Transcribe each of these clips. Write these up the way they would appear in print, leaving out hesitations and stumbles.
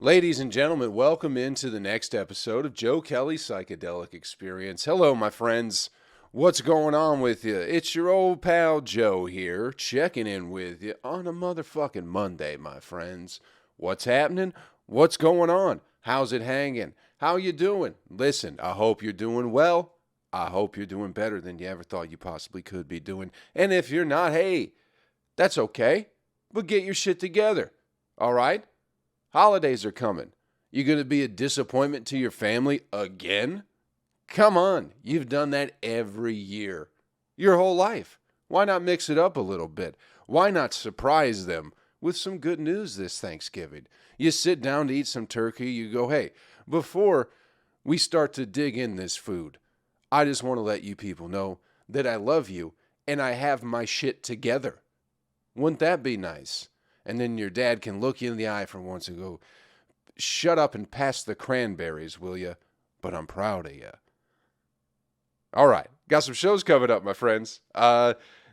Ladies and gentlemen, welcome into the next episode of Joe Kelley's Psychedelic Experience. Hello, my friends. What's going on with you? It's your old pal Joe here, checking in with you on a motherfucking Monday, my friends. What's happening? What's going on? How's it hanging? How you doing? Listen, I hope you're doing well. I hope you're doing better than you ever thought you possibly could be doing. And if you're not, hey, that's okay. But get your shit together. All right? Holidays are coming. You going to be a disappointment to your family again? Come on, you've done that every year. Your whole life. Why not mix it up a little bit? Why not surprise them with some good news this Thanksgiving? You sit down to eat some turkey, you go, hey, before we start to dig in this food, I just want to let you people know that I love you and I have my shit together. Wouldn't that be nice? And then your dad can look you in the eye for once and go, shut up and pass the cranberries, will you? But I'm proud of you. All right. Got some shows covered up, my friends.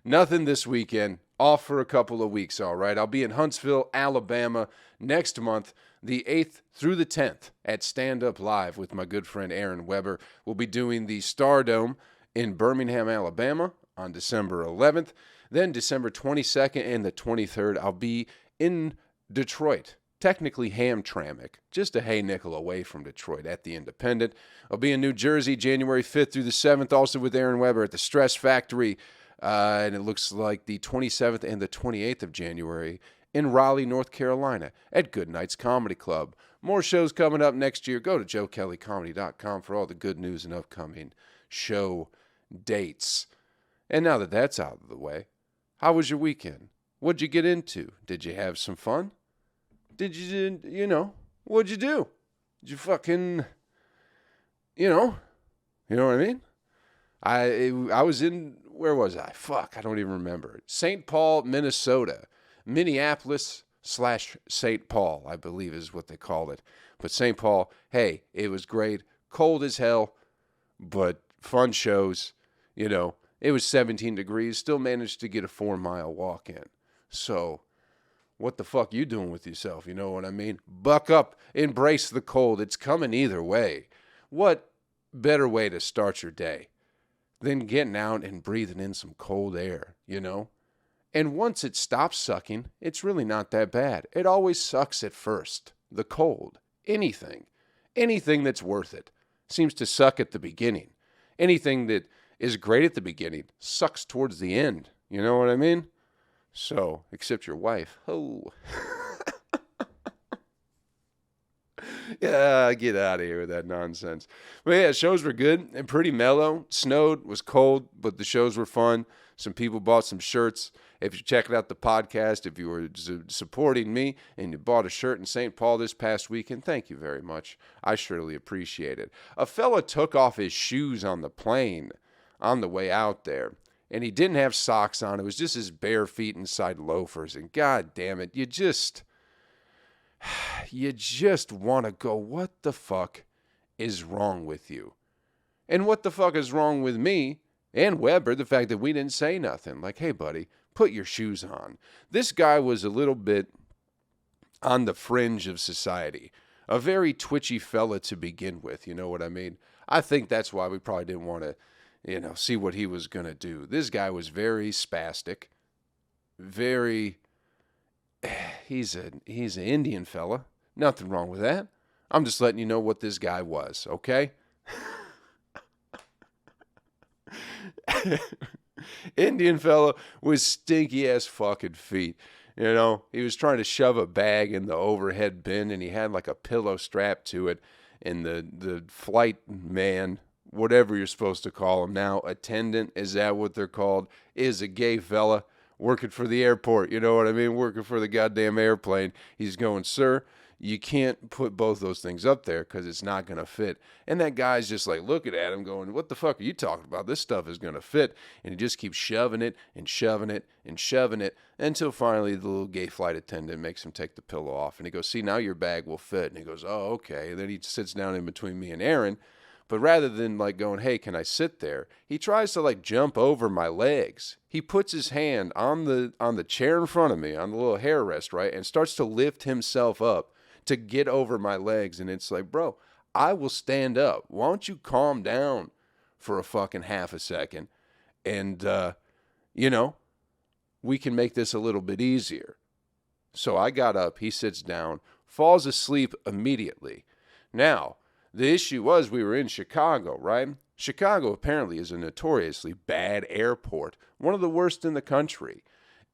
Nothing this weekend. Off for a couple of weeks, all right? I'll be in Huntsville, Alabama next month, the 8th through the 10th at Stand Up Live with my good friend Aaron Weber. We'll be doing the Stardome in Birmingham, Alabama on December 11th. Then December 22nd and the 23rd, I'll be in Detroit, technically Hamtramck, just a hay nickel away from Detroit at the Independent. I'll be in New Jersey January 5th through the 7th, also with Aaron Weber at the Stress Factory. And it looks like the 27th and the 28th of January in Raleigh, North Carolina at Good Nights Comedy Club. More shows coming up next year. Go to joekellycomedy.com for all the good news and upcoming show dates. And now that that's out of the way, how was your weekend? What'd you get into? Did you have some fun? Did you, what'd you do? Did you fucking, you know what I mean? I was in, where was I? Fuck, I don't even remember. St. Paul, Minnesota. Minneapolis/St. Paul, I believe is what they called it. But St. Paul, hey, it was great. Cold as hell, but fun shows, It was 17 degrees, still managed to get a 4-mile walk in. So, what the fuck you doing with yourself, you know what I mean? Buck up, embrace the cold, it's coming either way. What better way to start your day than getting out and breathing in some cold air, And once it stops sucking, it's really not that bad. It always sucks at first, the cold. Anything that's worth it seems to suck at the beginning. Anything that is great at the beginning sucks towards the end. You know what I mean? So, except your wife. Oh. Yeah, get out of here with that nonsense. But yeah, shows were good and pretty mellow. Snowed, was cold, but the shows were fun. Some people bought some shirts. If you're checking out the podcast, if you were supporting me and you bought a shirt in St. Paul this past weekend, thank you very much. I surely appreciate it. A fella took off his shoes on the plane on the way out there, and he didn't have socks on. It was just his bare feet inside loafers, and god damn it, you just want to go, what the fuck is wrong with you? And what the fuck is wrong with me and Weber, the fact that we didn't say nothing. Like, hey, buddy, put your shoes on. This guy was a little bit on the fringe of society. A very twitchy fella to begin with, you know what I mean? I think that's why we probably didn't want to, see what he was going to do. This guy was very spastic. He's an Indian fella. Nothing wrong with that. I'm just letting you know what this guy was, okay? Indian fella with stinky ass fucking feet. He was trying to shove a bag in the overhead bin, and he had like a pillow strapped to it. And the flight man, whatever you're supposed to call him now, attendant, is that what they're called, is a gay fella working for the airport. You know what I mean? Working for the goddamn airplane. He's going, sir, you can't put both those things up there because it's not going to fit. And that guy's just like looking at him going, what the fuck are you talking about? This stuff is going to fit. And he just keeps shoving it and shoving it and shoving it until finally the little gay flight attendant makes him take the pillow off. And he goes, see, now your bag will fit. And he goes, oh, okay. And then he sits down in between me and Aaron. But rather than like going, hey, can I sit there? He tries to like jump over my legs. He puts his hand on the chair in front of me, on the little hair rest, right? And starts to lift himself up to get over my legs. And it's like, bro, I will stand up. Why don't you calm down for a fucking half a second? And, we can make this a little bit easier. So I got up, he sits down, falls asleep immediately. Now, the issue was we were in Chicago, right? Chicago apparently is a notoriously bad airport, one of the worst in the country.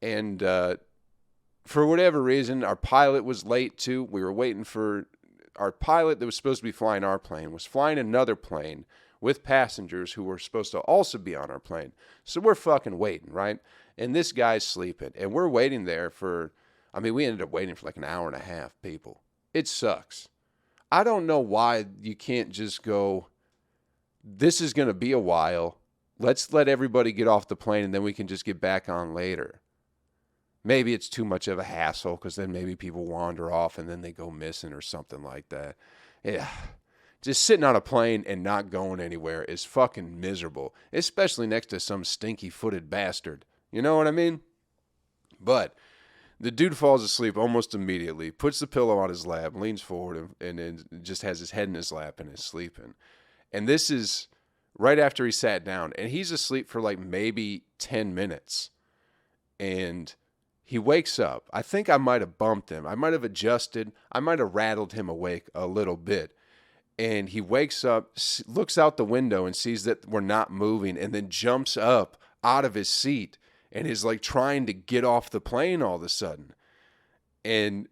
And for whatever reason, our pilot was late too. We were waiting for our pilot that was supposed to be flying our plane, was flying another plane with passengers who were supposed to also be on our plane. So we're fucking waiting, right? And this guy's sleeping. And we're waiting there we ended up waiting for like an hour and a half, people. It sucks. I don't know why you can't just go, this is going to be a while. Let's let everybody get off the plane and then we can just get back on later. Maybe it's too much of a hassle because then maybe people wander off and then they go missing or something like that. Yeah. Just sitting on a plane and not going anywhere is fucking miserable, especially next to some stinky-footed bastard. You know what I mean? But the dude falls asleep almost immediately, puts the pillow on his lap, leans forward, and just has his head in his lap and is sleeping. And this is right after he sat down. And he's asleep for like maybe 10 minutes. And he wakes up. I think I might have bumped him. I might have adjusted. I might have rattled him awake a little bit. And he wakes up, looks out the window and sees that we're not moving, and then jumps up out of his seat and is like trying to get off the plane all of a sudden. And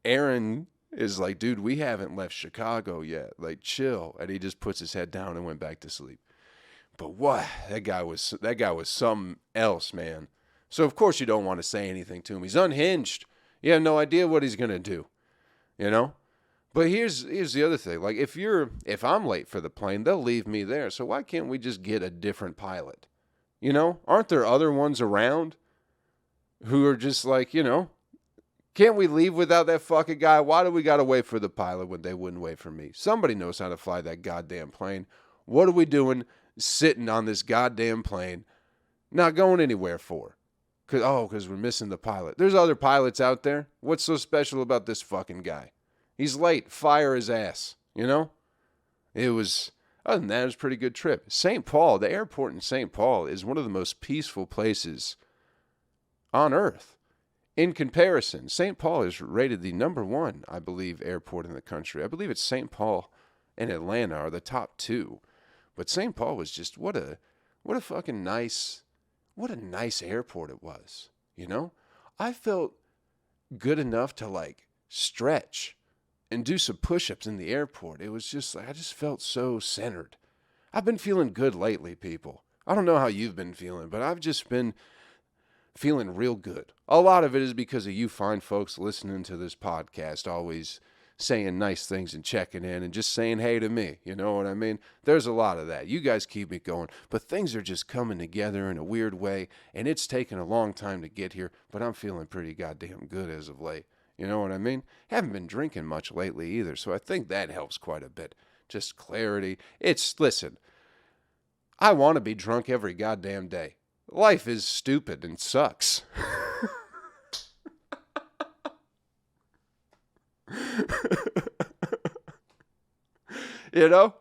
Aaron is like, dude, we haven't left Chicago yet. Like, chill. And he just puts his head down and went back to sleep. But what? That guy was something else, man. So of course you don't want to say anything to him. He's unhinged. You have no idea what he's gonna do. You know? But here's the other thing. Like, if I'm late for the plane, they'll leave me there. So why can't we just get a different pilot? You know? Aren't there other ones around who are just like, can't we leave without that fucking guy? Why do we got to wait for the pilot when they wouldn't wait for me? Somebody knows how to fly that goddamn plane. What are we doing sitting on this goddamn plane, not going anywhere for? Because we're missing the pilot. There's other pilots out there. What's so special about this fucking guy? He's late. Fire his ass. Other than that, it was a pretty good trip. St. Paul, the airport in St. Paul is one of the most peaceful places on earth. In comparison, St. Paul is rated the number one, I believe, airport in the country. I believe it's St. Paul and Atlanta are the top two. But St. Paul was just, what a nice airport it was. I felt good enough to like stretch and do some push-ups in the airport. It was just like, I just felt so centered. I've been feeling good lately, people. I don't know how you've been feeling, but I've just been feeling real good. A lot of it is because of you fine folks listening to this podcast, always saying nice things and checking in and just saying hey to me. You know what I mean? There's a lot of that. You guys keep me going, but things are just coming together in a weird way, and it's taken a long time to get here, but I'm feeling pretty goddamn good as of late. You know what I mean? Haven't been drinking much lately either, so I think that helps quite a bit. Just clarity. Listen, I want to be drunk every goddamn day. Life is stupid and sucks. You know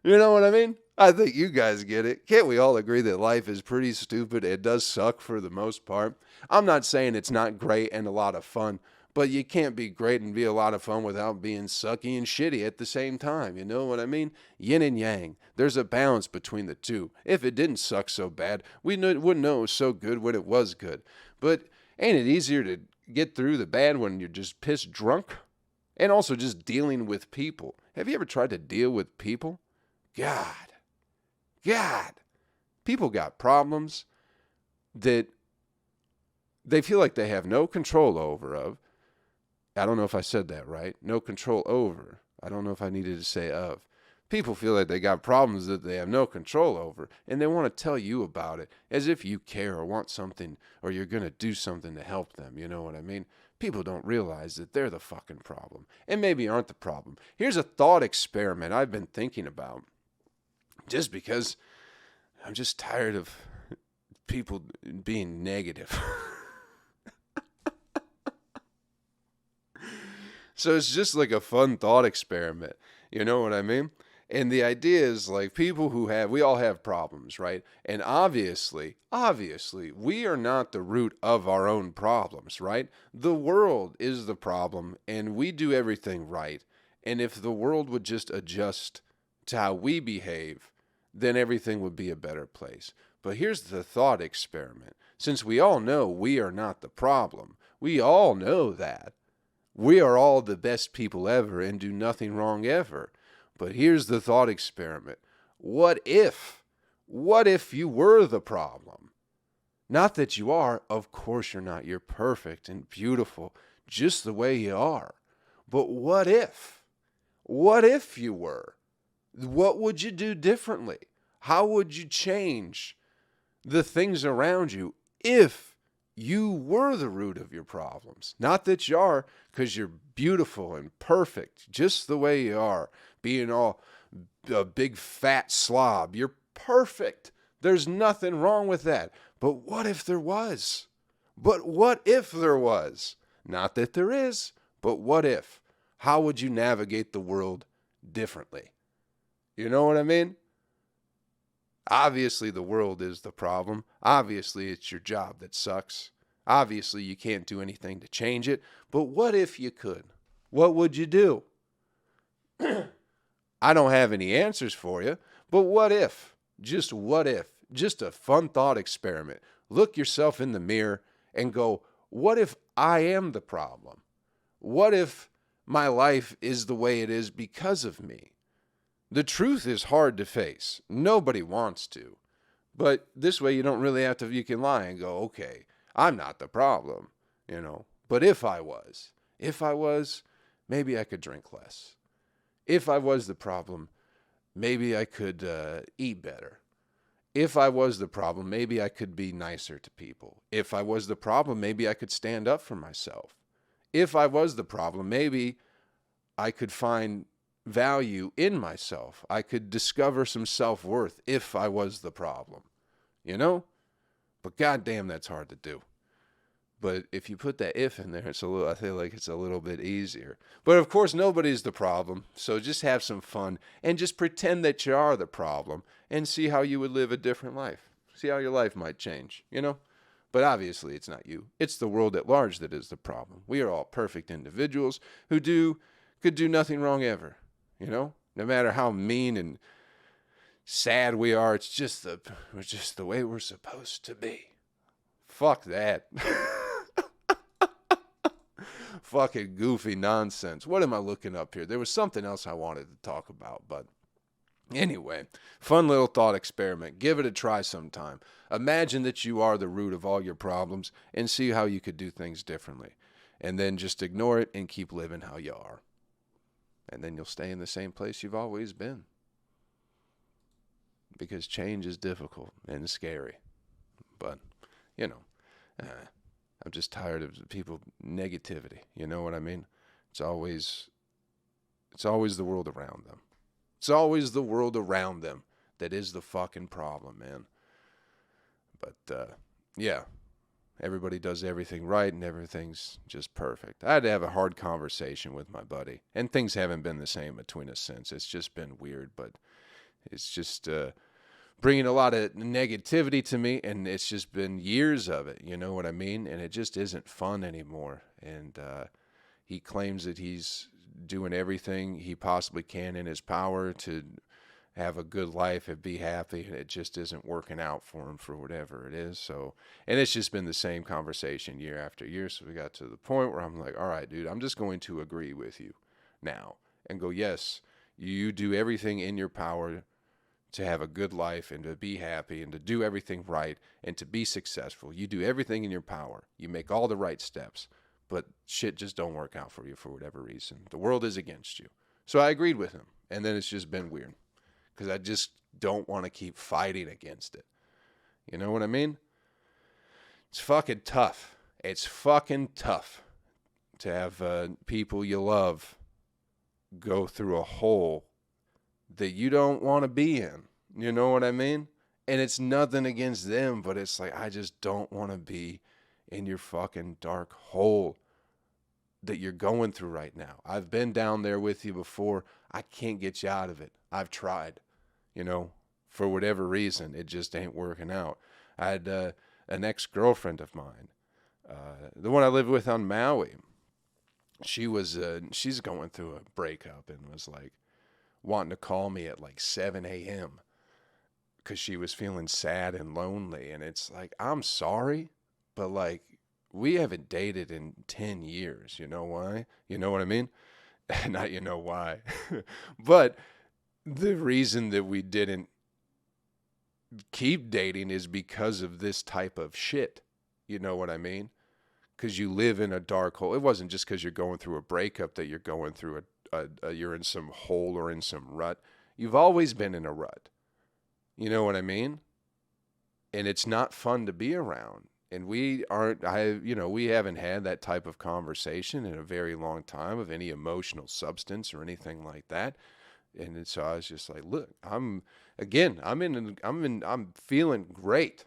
what I mean? I think you guys get it. Can't we all agree that life is pretty stupid? It does suck for the most part. I'm not saying it's not great and a lot of fun, but you can't be great and be a lot of fun without being sucky and shitty at the same time. You know what I mean? Yin and yang. There's a balance between the two. If it didn't suck so bad, we wouldn't know it was so good when it was good. But ain't it easier to get through the bad when you're just pissed drunk? And also just dealing with people. Have you ever tried to deal with people? God. People got problems that they feel like they have no control over. I don't know if I said that right. No control over. I don't know if I needed to say of. People feel like they got problems that they have no control over, and they want to tell you about it as if you care or want something or you're going to do something to help them. You know what I mean? People don't realize that they're the fucking problem and maybe aren't the problem. Here's a thought experiment I've been thinking about just because I'm just tired of people being negative. So it's just like a fun thought experiment. You know what I mean? And the idea is like people we all have problems, right? And obviously, we are not the root of our own problems, right? The world is the problem, and we do everything right. And if the world would just adjust to how we behave, then everything would be a better place. But here's the thought experiment. Since we all know we are not the problem, we all know that. We are all the best people ever and do nothing wrong ever. But here's the thought experiment. What if you were the problem? Not that you are. Of course you're not. You're perfect and beautiful just the way you are. But what if? What if you were? What would you do differently? How would you change the things around you if you were the root of your problems? Not that you are, because you're beautiful and perfect just the way you are. Being all a big fat slob. You're perfect. There's nothing wrong with that. But what if there was? But what if there was? Not that there is, but what if? How would you navigate the world differently? You know what I mean? Obviously, the world is the problem. Obviously, it's your job that sucks. Obviously, you can't do anything to change it. But what if you could? What would you do? I don't have any answers for you, but what if? Just what if? Just a fun thought experiment. Look yourself in the mirror and go, what if I am the problem? What if my life is the way it is because of me? The truth is hard to face. Nobody wants to. But this way you don't really have to, you can lie and go, okay, I'm not the problem, But if I was, maybe I could drink less. If I was the problem, maybe I could eat better. If I was the problem, maybe I could be nicer to people. If I was the problem, maybe I could stand up for myself. If I was the problem, maybe I could find value in myself. I could discover some self-worth if I was the problem, But goddamn, that's hard to do. But if you put that if in there, I feel like it's a little bit easier. But of course, nobody's the problem. So just have some fun and just pretend that you are the problem and see how you would live a different life. See how your life might change, But obviously, it's not you. It's the world at large that is the problem. We are all perfect individuals who could do nothing wrong ever, No matter how mean and sad we are, it's just the way we're supposed to be. Fuck that. Fucking goofy nonsense. What am I looking up here? There was something else I wanted to talk about, but anyway, fun little thought experiment. Give it a try sometime. Imagine that you are the root of all your problems and see how you could do things differently. And then just ignore it and keep living how you are. And then you'll stay in the same place you've always been. Because change is difficult and scary. But, I'm just tired of people negativity. You know what I mean? It's always the world around them. It's always the world around them that is the fucking problem, man. But, yeah, everybody does everything right and everything's just perfect. I had to have a hard conversation with my buddy, and things haven't been the same between us since. It's just been weird, but it's just bringing a lot of negativity to me, and it's just been years of it, you know what I mean? And it just isn't fun anymore. And he claims that he's doing everything he possibly can in his power to have a good life and be happy, and it just isn't working out for him for whatever it is. So, and it's just been the same conversation year after year. So we got to the point where I'm like, all right, dude, I'm just going to agree with you now and go, yes, you do everything in your power to have a good life and to be happy and to do everything right and to be successful. You do everything in your power. You make all the right steps, but shit just don't work out for you for whatever reason. The world is against you. So I agreed with him, and then it's just been weird because I just don't want to keep fighting against it. You know what I mean? It's fucking tough. It's fucking tough to have people you love go through a hole that you don't want to be in. You know what I mean? And it's nothing against them, but it's like, I just don't want to be in your fucking dark hole. that you're going through right now. I've been down there with you before. I can't get you out of it. I've tried, for whatever reason, it just ain't working out. I had an ex-girlfriend of mine, the one I lived with on Maui. She's going through a breakup and was like wanting to call me at like 7 a.m. because she was feeling sad and lonely. And it's like, I'm sorry, but like, we haven't dated in 10 years. You know why? You know what I mean? Not you know why. But the reason that we didn't keep dating is because of this type of shit. You know what I mean? Because you live in a dark hole. It wasn't just because you're going through a breakup that you're going through you're in some hole or in some rut. You've always been in a rut. You know what I mean? And it's not fun to be around. And we haven't had that type of conversation in a very long time of any emotional substance or anything like that. And so I was just like, look, I'm feeling great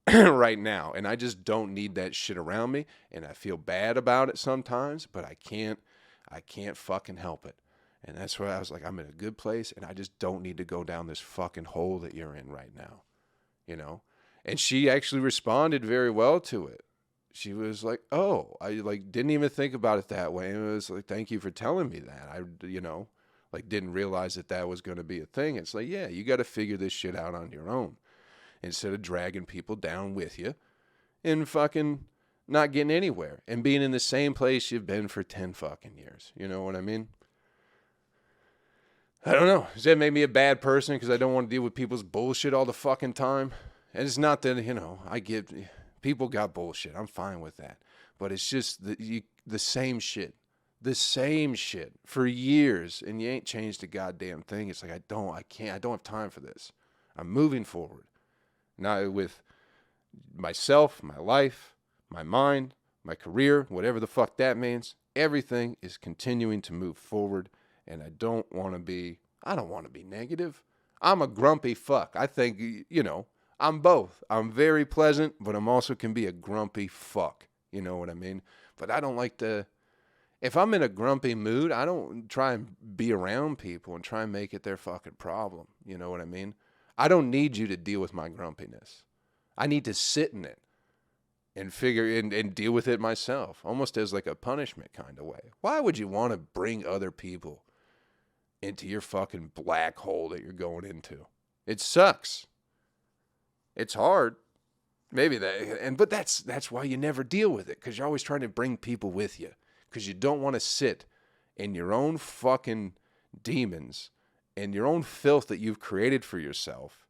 right now. And I just don't need that shit around me. And I feel bad about it sometimes, but I can't fucking help it. And that's why I was like, I'm in a good place and I just don't need to go down this fucking hole that you're in right now, And she actually responded very well to it. She was like, oh, I didn't even think about it that way. And it was like, thank you for telling me that. I, didn't realize that was going to be a thing. It's like, yeah, you got to figure this shit out on your own instead of dragging people down with you and fucking not getting anywhere and being in the same place you've been for 10 fucking years. You know what I mean? I don't know. Does that make me a bad person because I don't want to deal with people's bullshit all the fucking time? And it's not that, I get, people got bullshit. I'm fine with that. But it's just the same shit. The same shit for years. And you ain't changed a goddamn thing. It's like, I don't have time for this. I'm moving forward. Not with myself, my life, my mind, my career, whatever the fuck that means. Everything is continuing to move forward. And I don't want to be negative. I'm a grumpy fuck. I think, I'm both. I'm very pleasant, but I'm also can be a grumpy fuck. You know what I mean? But I don't like if I'm in a grumpy mood, I don't try and be around people and try and make it their fucking problem. You know what I mean? I don't need you to deal with my grumpiness. I need to sit in it and figure and deal with it myself, almost as like a punishment kind of way. Why would you want to bring other people into your fucking black hole that you're going into? It sucks. It's hard. Maybe but that's why you never deal with it, because you're always trying to bring people with you, because you don't want to sit in your own fucking demons and your own filth that you've created for yourself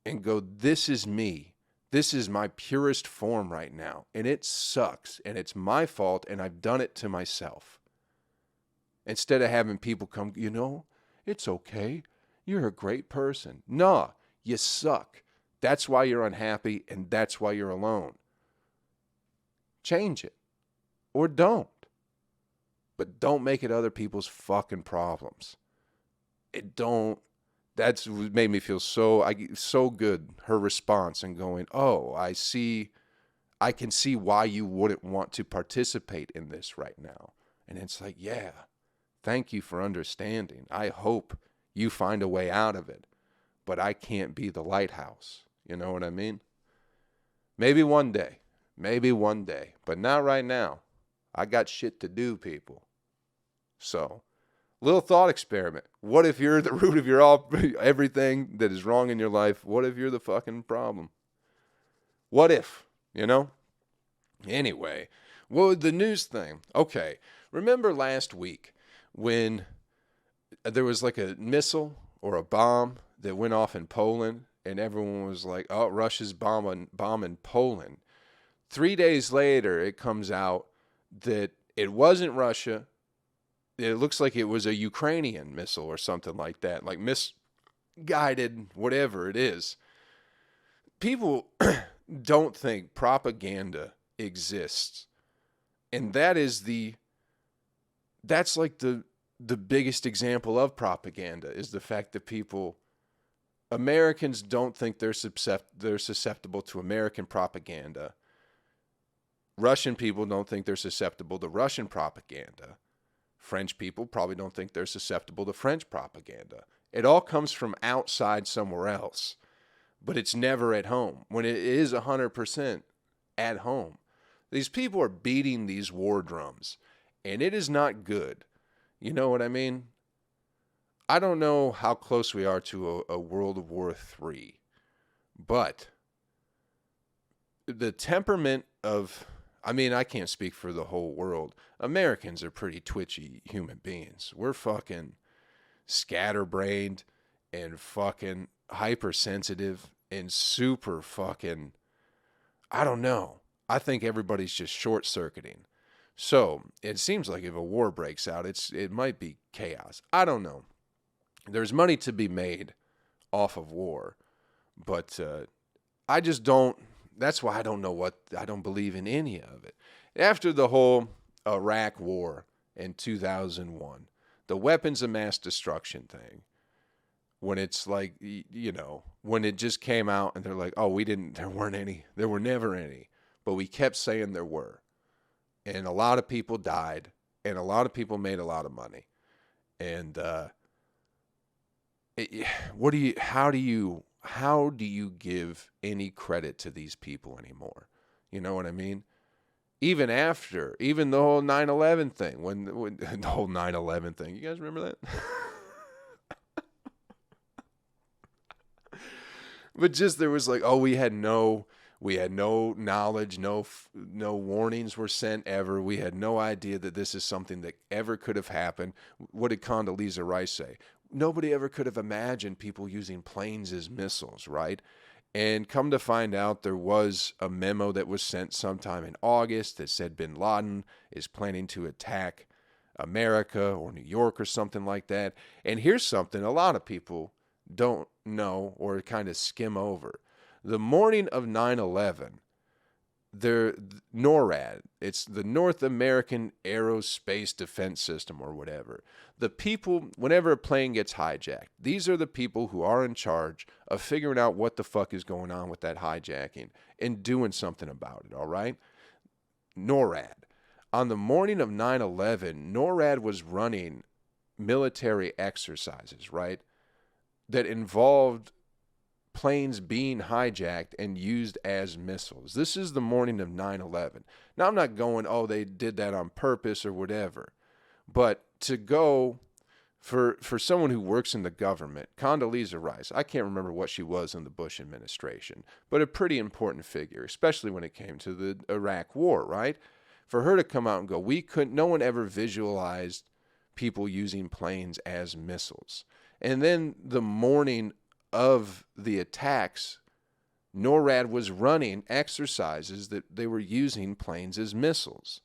and go, this is me. This is my purest form right now. And it sucks. And it's my fault. And I've done it to myself. Instead of having people come, it's okay. You're a great person. Nah, you suck. That's why you're unhappy. And that's why you're alone. Change it. Or don't. But don't make it other people's fucking problems. That's what made me feel so good, her response, and going, oh, I can see why you wouldn't want to participate in this right now. And it's like, yeah, thank you for understanding. I hope you find a way out of it, but I can't be the lighthouse. You know what I mean? Maybe one day, but not right now. I got shit to do, people. So, little thought experiment. What if you're the root of everything that is wrong in your life? What if you're the fucking problem? What if, Anyway, the news thing. Okay, remember last week when there was like a missile or a bomb that went off in Poland, and everyone was like, oh, Russia's bombing Poland. 3 days later, it comes out that it wasn't Russia. It looks like it was a Ukrainian missile or something like that, like misguided, whatever it is. People don't think propaganda exists. And that's like the biggest example of propaganda, is the fact that Americans don't think they're susceptible to American propaganda. Russian people don't think they're susceptible to Russian propaganda. French people probably don't think they're susceptible to French propaganda. It all comes from outside somewhere else, but it's never at home. When it is 100% at home, these people are beating these war drums, and it is not good. You know what I mean? I don't know how close we are to a World War III, but the temperament of, I mean, I can't speak for the whole world. Americans are pretty twitchy human beings. We're fucking scatterbrained and fucking hypersensitive and super fucking, I don't know. I think everybody's just short-circuiting. So it seems like if a war breaks out, it might be chaos. I don't know. There's money to be made off of war, but I just don't. That's why I don't believe in any of it. After the whole Iraq war in 2001, the weapons of mass destruction thing, when it's like, you know, when it just came out and they're like, oh, there weren't any, there were never any, but we kept saying there were. And a lot of people died, and a lot of people made a lot of money. And how do you give any credit to these people anymore? You know what I mean? Even the whole 9/11 thing, when the whole 9/11 thing, you guys remember that? But just there was like, oh, we had no knowledge, no warnings were sent ever. We had no idea that this is something that ever could have happened. What did Condoleezza Rice say? Nobody ever could have imagined people using planes as missiles, right? And come to find out, there was a memo that was sent sometime in August that said bin Laden is planning to attack America or New York or something like that. And here's something a lot of people don't know or kind of skim over. The morning of 9/11, NORAD, it's the North American Aerospace Defense System or whatever. The people, whenever a plane gets hijacked, these are the people who are in charge of figuring out what the fuck is going on with that hijacking and doing something about it, all right? NORAD. On the morning of 9/11, NORAD was running military exercises, right, that involved planes being hijacked and used as missiles. This is the morning of 9/11. Now, I'm not going, oh, they did that on purpose or whatever. But to go, for someone who works in the government, Condoleezza Rice, I can't remember what she was in the Bush administration, but a pretty important figure, especially when it came to the Iraq war, right? For her to come out and go, no one ever visualized people using planes as missiles. And then the morning of the attacks, NORAD was running exercises that they were using planes as missiles.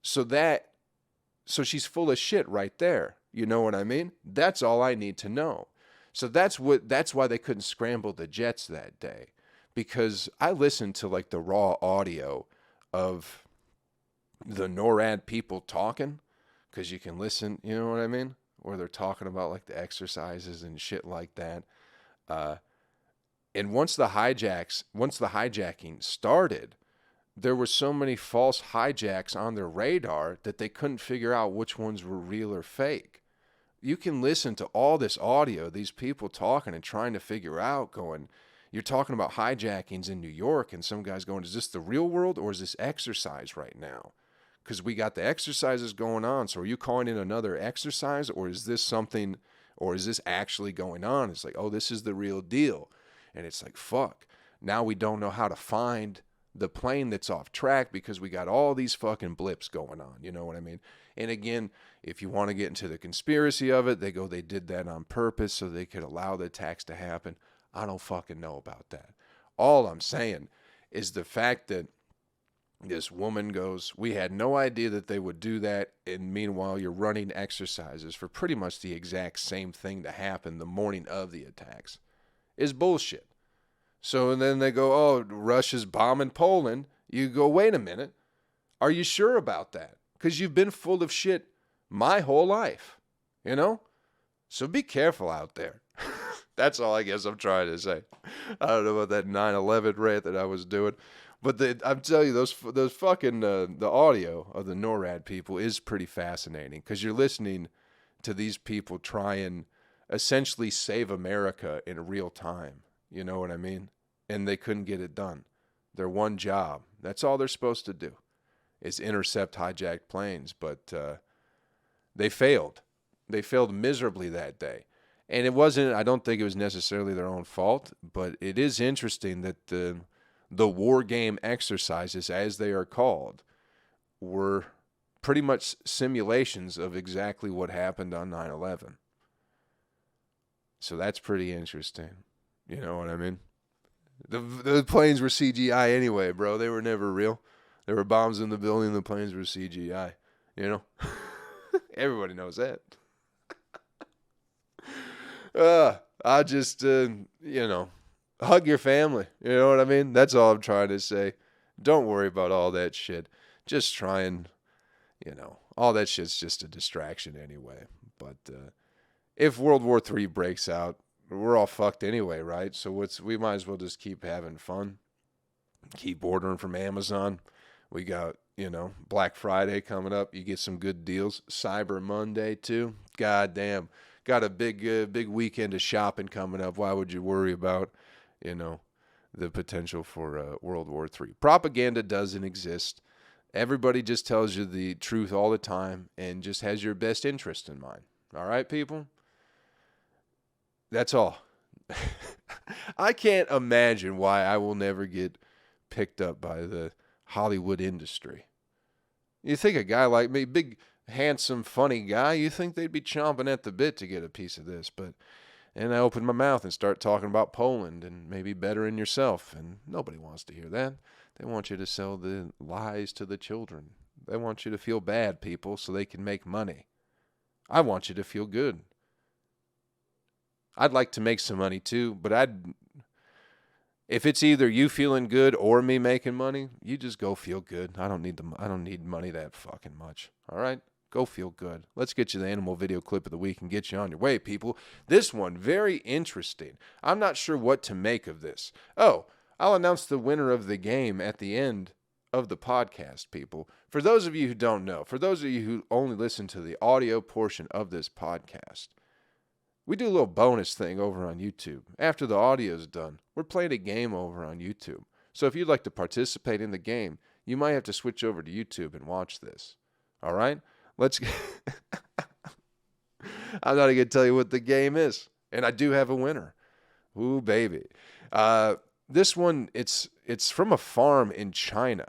So she's full of shit right there. You know what I mean? That's all I need to know. So that's why they couldn't scramble the jets that day. Because I listened to like the raw audio of the NORAD people talking, because you can listen, you know what I mean? Where they're talking about like the exercises and shit like that. And once the hijacking started, there were so many false hijacks on their radar that they couldn't figure out which ones were real or fake. You can listen to all this audio, these people talking and trying to figure out, going, you're talking about hijackings in New York, and some guy's going, is this the real world or is this exercise right now? Because we got the exercises going on, so are you calling in another exercise, or is this something, or is this actually going on? It's like, oh, this is the real deal. And it's like, fuck. Now we don't know how to find the plane that's off track because we got all these fucking blips going on. You know what I mean? And again, if you want to get into the conspiracy of it, they did that on purpose so they could allow the attacks to happen. I don't fucking know about that. All I'm saying is the fact that this woman goes, we had no idea that they would do that, and meanwhile you're running exercises for pretty much the exact same thing to happen the morning of the attacks, is bullshit. So and then they go, oh, Russia's bombing Poland. You go, wait a minute. Are you sure about that? Because you've been full of shit my whole life, you know? So be careful out there. That's all I guess I'm trying to say. I don't know about that 9/11 rant that I was doing. But I'm telling you, those fucking the audio of the NORAD people is pretty fascinating because you're listening to these people try and essentially save America in real time. You know what I mean? And they couldn't get it done. Their one job, that's all they're supposed to do, is intercept hijacked planes. But they failed. They failed miserably that day. And it wasn't, I don't think it was necessarily their own fault, but it is interesting that the war game exercises, as they are called, were pretty much simulations of exactly what happened on 9/11. So that's pretty interesting. You know what I mean? The planes were CGI anyway, bro. They were never real. There were bombs in the building. The planes were CGI. You know? Everybody knows that. I just, hug your family. You know what I mean? That's all I'm trying to say. Don't worry about all that shit. Just try and, all that shit's just a distraction anyway. But if World War III breaks out, we're all fucked anyway, right? So we might as well just keep having fun. Keep ordering from Amazon. We got, Black Friday coming up. You get some good deals. Cyber Monday, too. God damn. Got a big weekend of shopping coming up. Why would you worry about, the potential for World War III? Propaganda doesn't exist. Everybody just tells you the truth all the time and just has your best interest in mind. All right, people? That's all. I can't imagine why I will never get picked up by the Hollywood industry. You think a guy like me, big, handsome, funny guy, you think they'd be chomping at the bit to get a piece of this, and I open my mouth and start talking about Poland and maybe bettering yourself, and nobody wants to hear that. They want you to sell the lies to the children. They want you to feel bad, people, so they can make money. I want you to feel good. I'd like to make some money too, but if it's either you feeling good or me making money, you just go feel good. I don't need money that fucking much. All right? Go feel good. Let's get you the animal video clip of the week and get you on your way, people. This one, very interesting. I'm not sure what to make of this. Oh, I'll announce the winner of the game at the end of the podcast, people. For those of you who don't know, for those of you who only listen to the audio portion of this podcast, we do a little bonus thing over on YouTube. After the audio's done, we're playing a game over on YouTube. So if you'd like to participate in the game, you might have to switch over to YouTube and watch this. All right? I'm not going to tell you what the game is. And I do have a winner. Ooh, baby. This one, it's from a farm in China.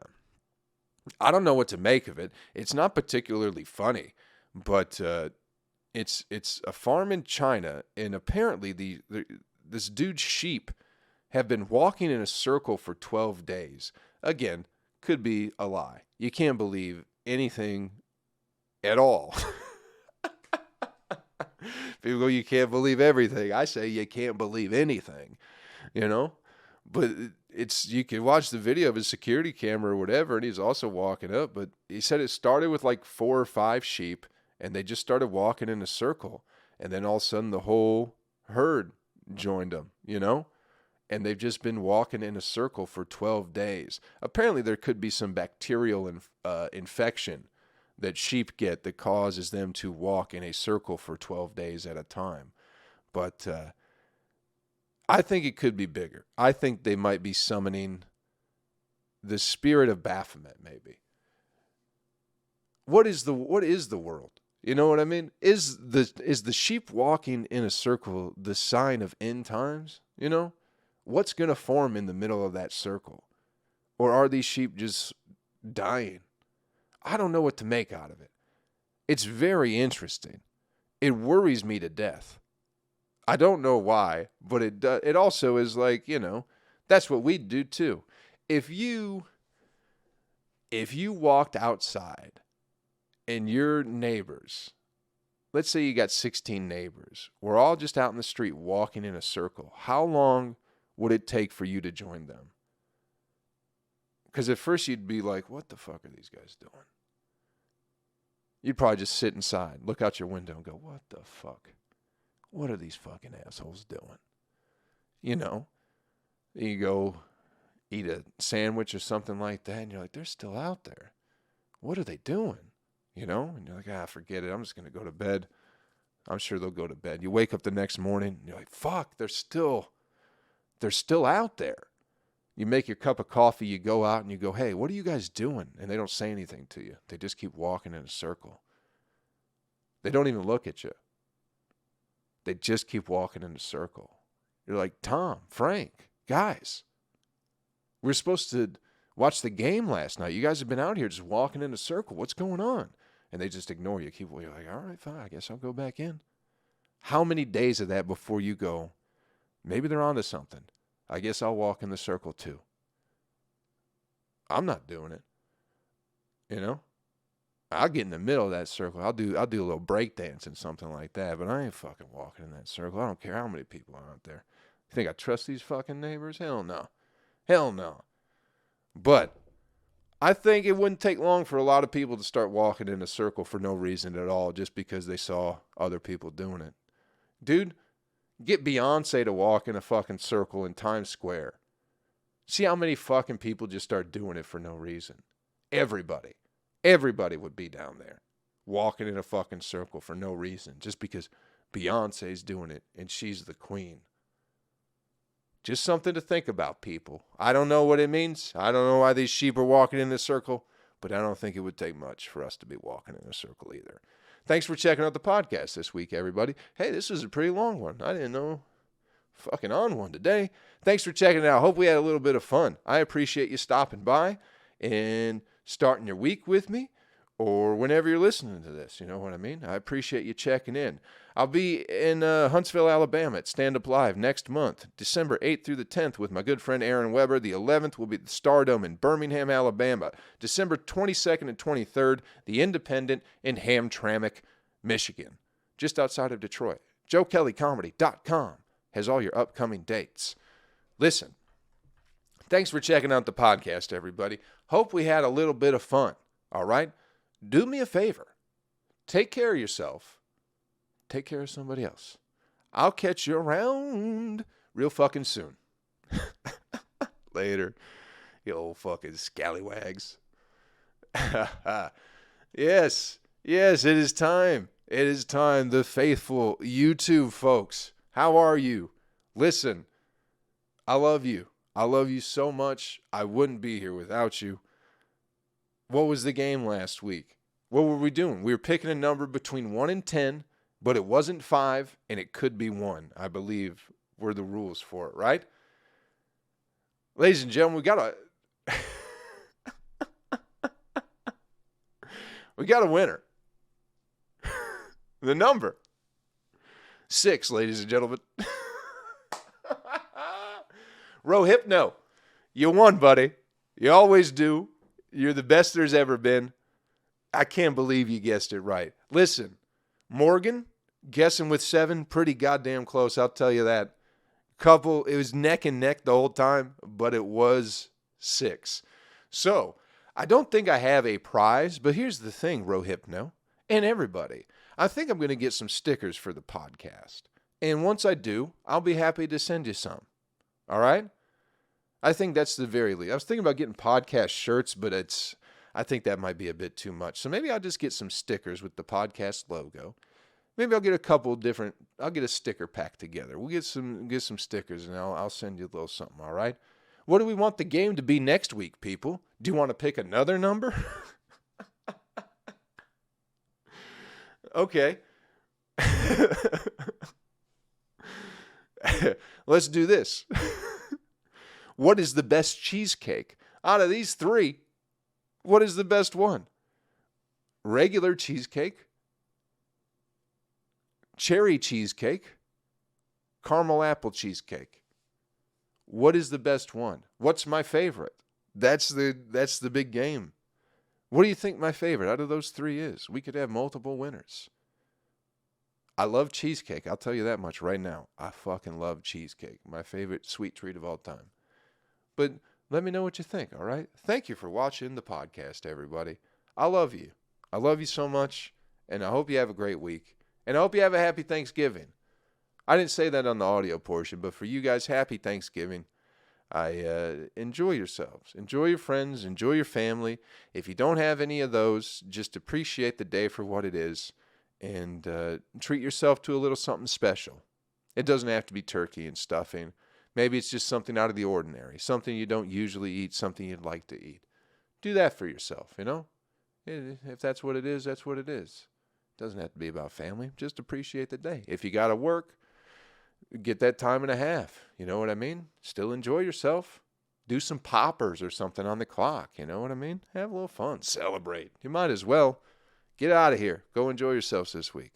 I don't know what to make of it. It's not particularly funny, but it's a farm in China, and apparently this dude's sheep have been walking in a circle for 12 days. Again, could be a lie. You can't believe anything at all. People go, you can't believe everything. I say you can't believe anything, But you can watch the video of his security camera or whatever, and he's also walking up. But he said it started with like 4 or 5 sheep, and they just started walking in a circle. And then all of a sudden the whole herd joined them, And they've just been walking in a circle for 12 days. Apparently there could be some bacterial infection that sheep get that causes them to walk in a circle for 12 days at a time. But I think it could be bigger. I think they might be summoning the spirit of Baphomet, maybe. What is the world? You know what I mean? Is the sheep walking in a circle the sign of end times? What's going to form in the middle of that circle? Or are these sheep just dying? I don't know what to make out of it. It's very interesting. It worries me to death. I don't know why, but it also is like, that's what we'd do too. If you walked outside and your neighbors, let's say you got 16 neighbors, we're all just out in the street walking in a circle, how long would it take for you to join them? Because at first you'd be like, what the fuck are these guys doing? You'd probably just sit inside, look out your window and go, what the fuck? What are these fucking assholes doing? You go, eat a sandwich or something like that, and you're like, they're still out there. What are they doing? You know? And you're like, forget it. I'm just going to go to bed. I'm sure they'll go to bed. You wake up the next morning, and you're like, fuck, they're still out there. You make your cup of coffee, you go out, and you go, hey, what are you guys doing? And they don't say anything to you. They just keep walking in a circle. They don't even look at you. They just keep walking in a circle. You're like, Tom, Frank, guys, we were supposed to watch the game last night. You guys have been out here just walking in a circle. What's going on? And they just ignore you. You're like, all right, fine, I guess I'll go back in. How many days of that before you go, maybe they're onto something. I guess I'll walk in the circle too. I'm not doing it. You know? I'll get in the middle of that circle. I'll do a little break dance and something like that, but I ain't fucking walking in that circle. I don't care how many people are out there. You think I trust these fucking neighbors? Hell no. Hell no. But I think it wouldn't take long for a lot of people to start walking in a circle for no reason at all, just because they saw other people doing it. Dude, get Beyonce to walk in a fucking circle in Times Square. See how many fucking people just start doing it for no reason. Everybody would be down there walking in a fucking circle for no reason, just because Beyonce's doing it and she's the queen. Just something to think about, people. I don't know what it means. I don't know why these sheep are walking in this circle, but I don't think it would take much for us to be walking in a circle either. Thanks for checking out the podcast this week, everybody. Hey, this is a pretty long one. I didn't know. Fucking on one today. Thanks for checking it out. Hope we had a little bit of fun. I appreciate you stopping by and starting your week with me, or whenever you're listening to this, you know what I mean? I appreciate you checking in. I'll be in Huntsville, Alabama at Stand Up Live next month, December 8th through the 10th, with my good friend Aaron Weber. The 11th will be the Stardome in Birmingham, Alabama. December 22nd and 23rd, the Independent in Hamtramck, Michigan, just outside of Detroit. JoeKelleyComedy.com has all your upcoming dates. Listen, thanks for checking out the podcast, everybody. Hope we had a little bit of fun, all right? Do me a favor. Take care of yourself. Take care of somebody else. I'll catch you around real fucking soon. Later, you old fucking scallywags. Yes, it is time. It is time. The faithful YouTube folks. How are you? Listen, I love you. I love you so much. I wouldn't be here without you. What was the game last week? What were we doing? We were picking a number between 1 and 10, but it wasn't 5, and it could be 1, I believe, were the rules for it, right? Ladies and gentlemen, we got a winner. The number 6, ladies and gentlemen. Rohypno, you won, buddy. You always do. You're the best there's ever been. I can't believe you guessed it right. Listen, Morgan, guessing with 7, pretty goddamn close, I'll tell you that. It was neck and neck the whole time, but it was 6. So, I don't think I have a prize, but here's the thing, Rohypno, and everybody. I think I'm going to get some stickers for the podcast. And once I do, I'll be happy to send you some. All right? I think that's the very least. I was thinking about getting podcast shirts, but I think that might be a bit too much. So maybe I'll just get some stickers with the podcast logo. Maybe I'll get I'll get a sticker pack together. We'll get some stickers, and I'll send you a little something, all right? What do we want the game to be next week, people? Do you want to pick another number? Okay. Let's do this. What is the best cheesecake? Out of these 3, what is the best one? Regular cheesecake, cherry cheesecake, caramel apple cheesecake. What is the best one? What's my favorite? That's the big game. What do you think my favorite out of those 3 is? We could have multiple winners. I love cheesecake. I'll tell you that much right now. I fucking love cheesecake. My favorite sweet treat of all time. But let me know what you think, all right? Thank you for watching the podcast, everybody. I love you. I love you so much, and I hope you have a great week. And I hope you have a happy Thanksgiving. I didn't say that on the audio portion, but for you guys, happy Thanksgiving. Enjoy yourselves. Enjoy your friends. Enjoy your family. If you don't have any of those, just appreciate the day for what it is and treat yourself to a little something special. It doesn't have to be turkey and stuffing. Maybe it's just something out of the ordinary, something you don't usually eat, something you'd like to eat. Do that for yourself, you know? If that's what it is, that's what it is. It doesn't have to be about family. Just appreciate the day. If you got to work, get that time and a half. You know what I mean? Still enjoy yourself. Do some poppers or something on the clock. You know what I mean? Have a little fun. Celebrate. You might as well. Get out of here. Go enjoy yourselves this week.